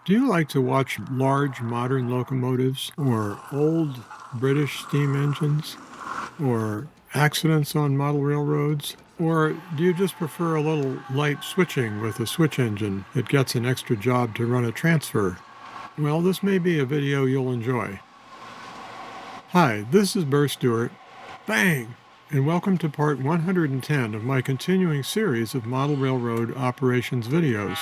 Do you like to watch large modern locomotives or old British steam engines or accidents on model railroads? Or do you just prefer a little light switching with a switch engine that gets an extra job to run a transfer? Well, this may be a video you'll enjoy. Hi, this is Burr Stewart. Bang! And welcome to part 110 of my continuing series of model railroad operations videos.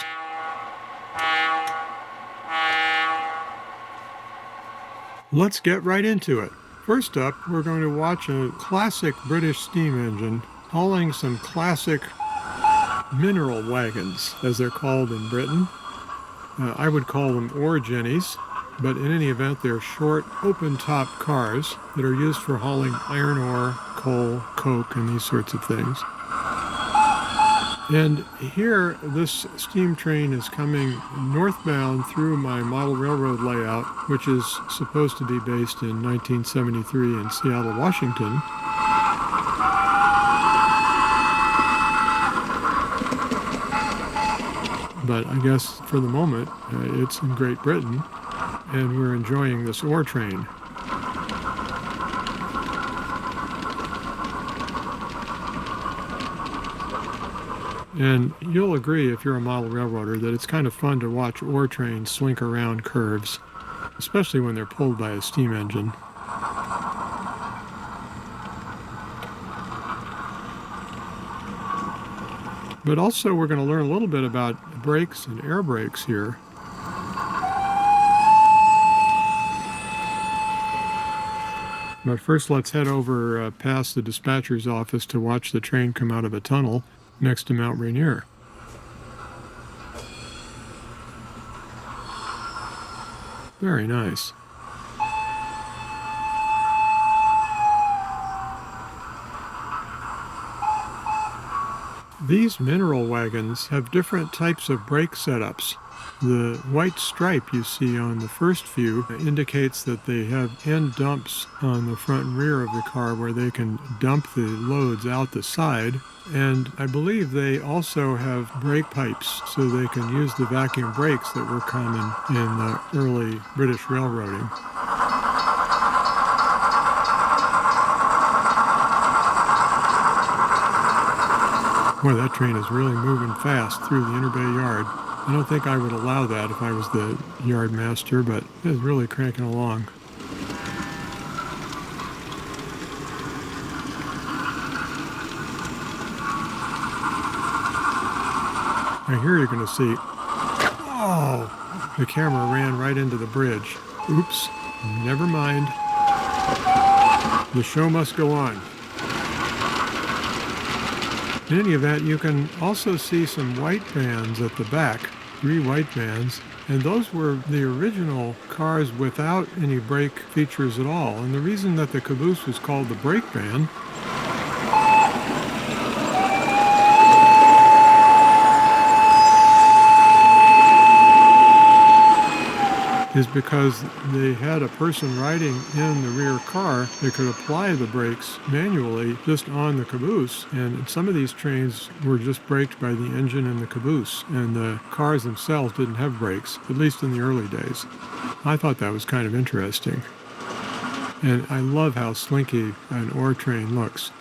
Let's get right into it. First up, we're going to watch a classic British steam engine hauling some classic mineral wagons, as they're called in Britain. I would call them ore jennies, but in any event, they're short, open-top cars that are used for hauling iron ore, coal, coke, and these sorts of things. And here, this steam train is coming northbound through my model railroad layout, which is supposed to be based in 1973 in Seattle, Washington. But I guess for the moment, it's in Great Britain, and we're enjoying this ore train. And you'll agree, if you're a model railroader, that it's kind of fun to watch ore trains slink around curves, especially when they're pulled by a steam engine. But also we're going to learn a little bit about brakes and air brakes here. But first let's head over past the dispatcher's office to watch the train come out of a tunnel next to Mount Rainier. Very nice. These mineral wagons have different types of brake setups. The white stripe you see on the first few indicates that they have end dumps on the front and rear of the car where they can dump the loads out the side. And I believe they also have brake pipes so they can use the vacuum brakes that were common in the early British railroading. Boy, that train is really moving fast through the Inner Bay Yard. I don't think I would allow that if I was the yard master, but it is really cranking along. Now here you're going to see, oh, the camera ran right into the bridge. Oops, never mind. The show must go on. In any event, you can also see some white vans at the back, 3 white vans, and those were the original cars without any brake features at all. And the reason that the caboose was called the brake van is because they had a person riding in the rear car that could apply the brakes manually just on the caboose. And some of these trains were just braked by the engine and the caboose, and the cars themselves didn't have brakes, at least in the early days. I thought that was kind of interesting. And I love how slinky an ore train looks.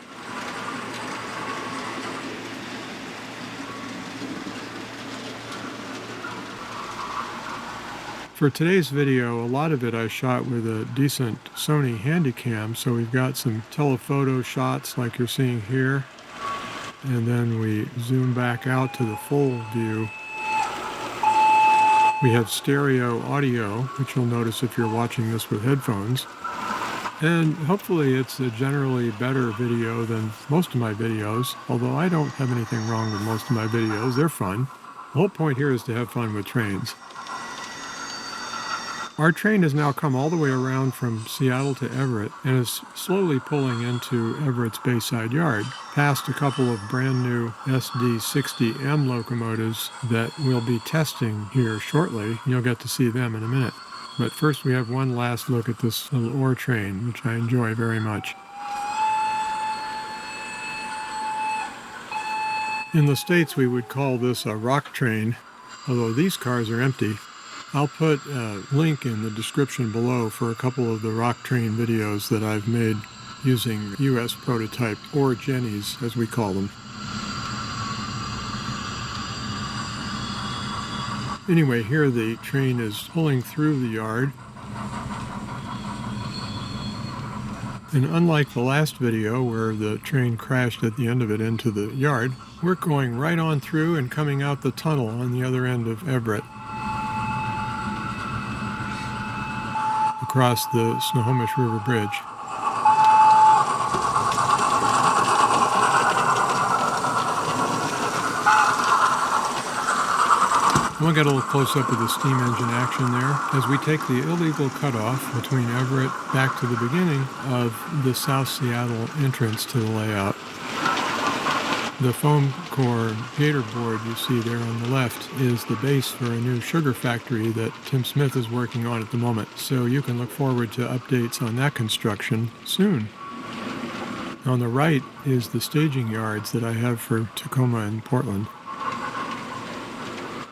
For today's video, a lot of it I shot with a decent Sony Handycam, so we've got some telephoto shots like you're seeing here, and then we zoom back out to the full view. We have stereo audio, which you'll notice if you're watching this with headphones, and hopefully it's a generally better video than most of my videos, although I don't have anything wrong with most of my videos. They're fun. The whole point here is to have fun with trains. Our train has now come all the way around from Seattle to Everett and is slowly pulling into Everett's Bayside Yard, past a couple of brand new SD60M locomotives that we'll be testing here shortly. You'll get to see them in a minute. But first we have one last look at this little ore train, which I enjoy very much. In the States we would call this a rock train, although these cars are empty. I'll put a link in the description below for a couple of the rock train videos that I've made using US prototype, or Jennies as we call them. Anyway, here the train is pulling through the yard. And unlike the last video where the train crashed at the end of it into the yard, we're going right on through and coming out the tunnel on the other end of Everett, across the Snohomish River Bridge. We'll get a little close-up of the steam engine action there as we take the illegal cutoff between Everett back to the beginning of the South Seattle entrance to the layout. The foam core gator board you see there on the left is the base for a new sugar factory that Tim Smith is working on at the moment, so you can look forward to updates on that construction soon. On the right is the staging yards that I have for Tacoma and Portland.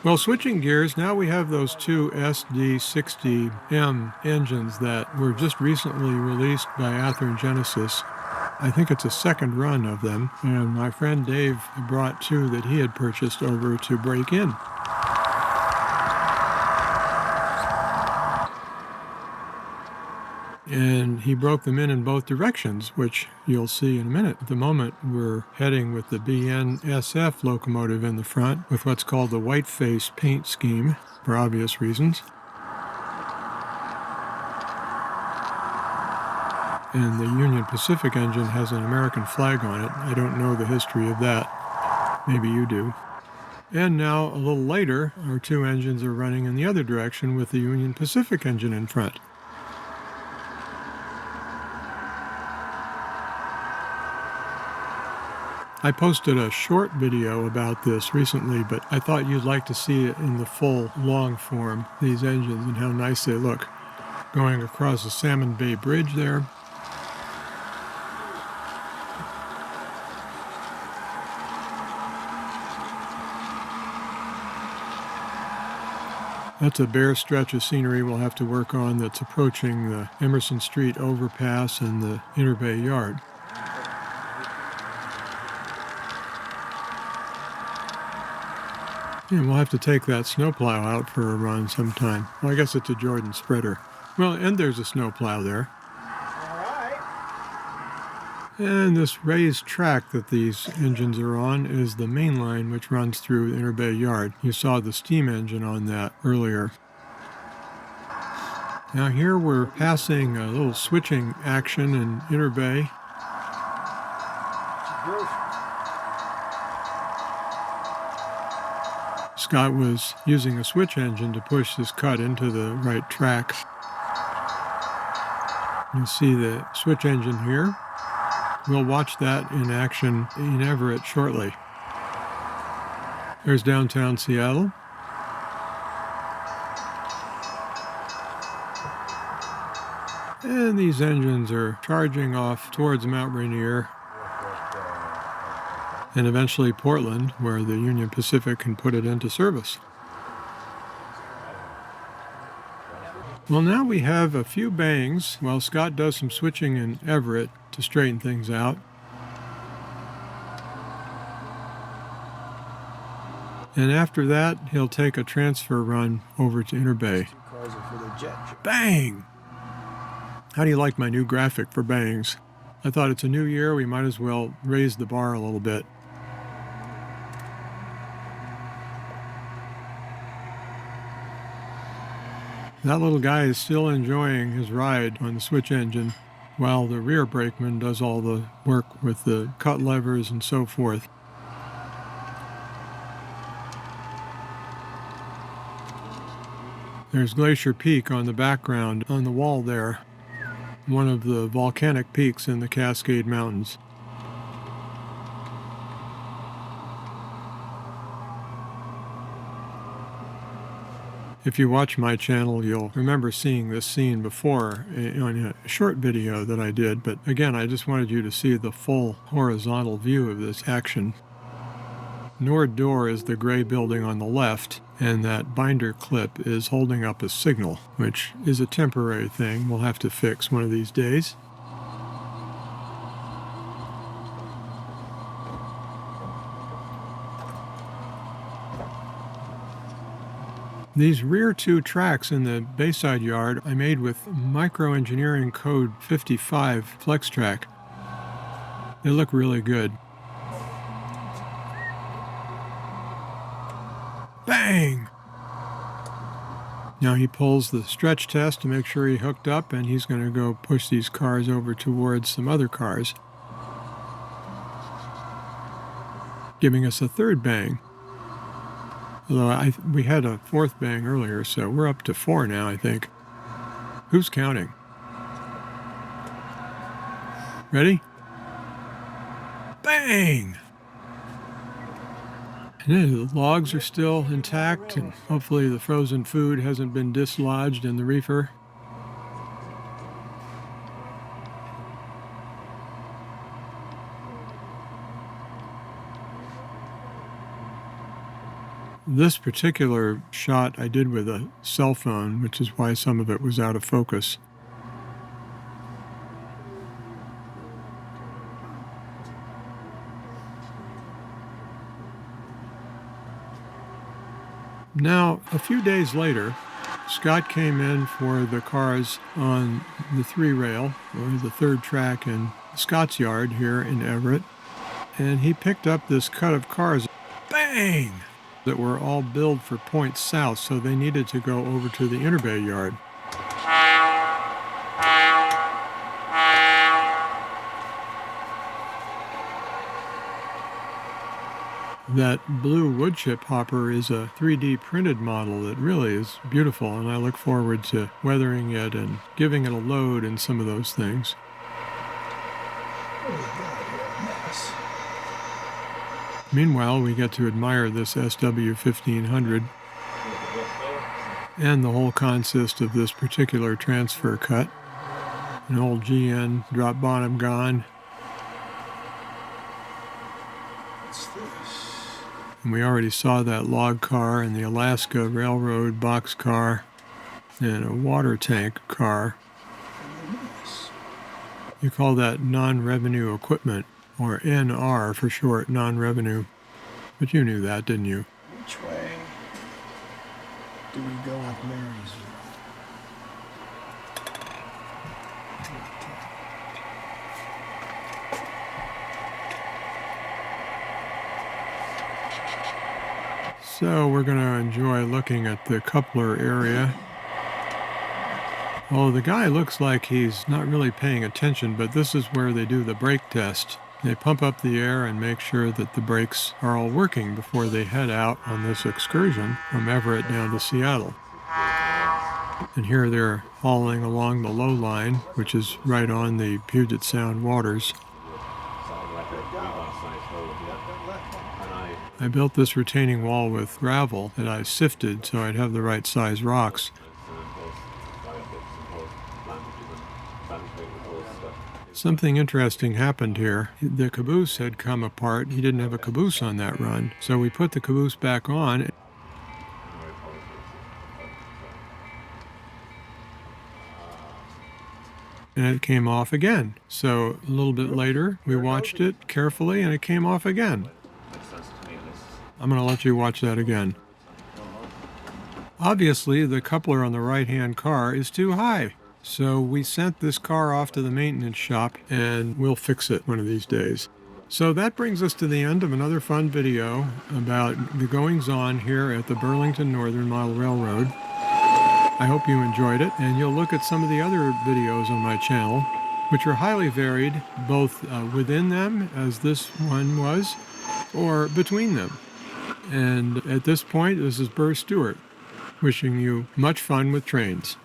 Well, switching gears, now we have those two SD60M engines that were just recently released by Athearn Genesis. I think it's a second run of them, and my friend Dave brought two that he had purchased over to break in. And he broke them in both directions, which you'll see in a minute. At the moment, we're heading with the BN SF locomotive in the front with what's called the whiteface paint scheme, for obvious reasons. And the Union Pacific engine has an American flag on it. I don't know the history of that. Maybe you do. And now, a little later, our two engines are running in the other direction with the Union Pacific engine in front. I posted a short video about this recently, but I thought you'd like to see it in the full, long form, these engines and how nice they look. Going across the Salmon Bay Bridge there. That's a bare stretch of scenery we'll have to work on that's approaching the Emerson Street overpass and the Inner Bay Yard. And we'll have to take that snowplow out for a run sometime. Well, I guess it's a Jordan spreader. Well, and there's a snowplow there. All right. And this raised track that these engines are on is the main line which runs through the Inner Bay Yard. You saw the steam engine on that earlier. Now here we're passing a little switching action in Inner Bay. Scott was using a switch engine to push this cut into the right track. You see the switch engine here. We'll watch that in action in Everett shortly. There's downtown Seattle. And these engines are charging off towards Mount Rainier and eventually Portland, where the Union Pacific can put it into service. Well, now we have a few bangs while Scott does some switching in Everett to straighten things out. And after that, he'll take a transfer run over to Inner Bay. Bang! How do you like my new graphic for bangs? I thought it's a new year, we might as well raise the bar a little bit. That little guy is still enjoying his ride on the switch engine while the rear brakeman does all the work with the cut levers and so forth. There's Glacier Peak on the background on the wall there, one of the volcanic peaks in the Cascade Mountains. If you watch my channel, you'll remember seeing this scene before on a short video that I did, but again, I just wanted you to see the full horizontal view of this action. North door is the gray building on the left, and that binder clip is holding up a signal, which is a temporary thing we'll have to fix one of these days. These rear two tracks in the Bayside yard I made with microengineering code 55 flex track. They look really good. Bang! Now he pulls the stretch test to make sure he hooked up, and he's going to go push these cars over towards some other cars, giving us a third bang. Although we had a fourth bang earlier, so we're up to 4 now, I think. Who's counting? Ready? Bang! And the logs are still intact, and hopefully the frozen food hasn't been dislodged in the reefer. This particular shot I did with a cell phone, which is why some of it was out of focus. Now, a few days later, Scott came in for the cars on the 3-rail, or the third track in Scott's yard here in Everett, and he picked up this cut of cars, bang, that were all billed for points south, so they needed to go over to the Interbay yard. That blue wood chip hopper is a 3D printed model that really is beautiful, and I look forward to weathering it and giving it a load and some of those things. Meanwhile, we get to admire this SW1500 and the whole consist of this particular transfer cut. An old GN drop bottom gone. And we already saw that log car and the Alaska Railroad box car and a water tank car. You call that non-revenue equipment, or NR for short, non-revenue. But you knew that, didn't you? Which way do we go with Marysville? So we're going to enjoy looking at the coupler area. Oh, the guy looks like he's not really paying attention, but this is where they do the brake test. They pump up the air and make sure that the brakes are all working before they head out on this excursion from Everett down to Seattle. And here they're hauling along the low line, which is right on the Puget Sound waters. I built this retaining wall with gravel that I sifted so I'd have the right size rocks. Something interesting happened here. The caboose had come apart. He didn't have a caboose on that run, so we put the caboose back on. And it came off again. So a little bit later, we watched it carefully, and it came off again. I'm going to let you watch that again. Obviously, the coupler on the right-hand car is too high. So we sent this car off to the maintenance shop, and we'll fix it one of these days. So that brings us to the end of another fun video about the goings-on here at the Burrlington Northern Model Railroad. I hope you enjoyed it, and you'll look at some of the other videos on my channel, which are highly varied, both within them, as this one was, or between them. And at this point, this is Burr Stewart, wishing you much fun with trains.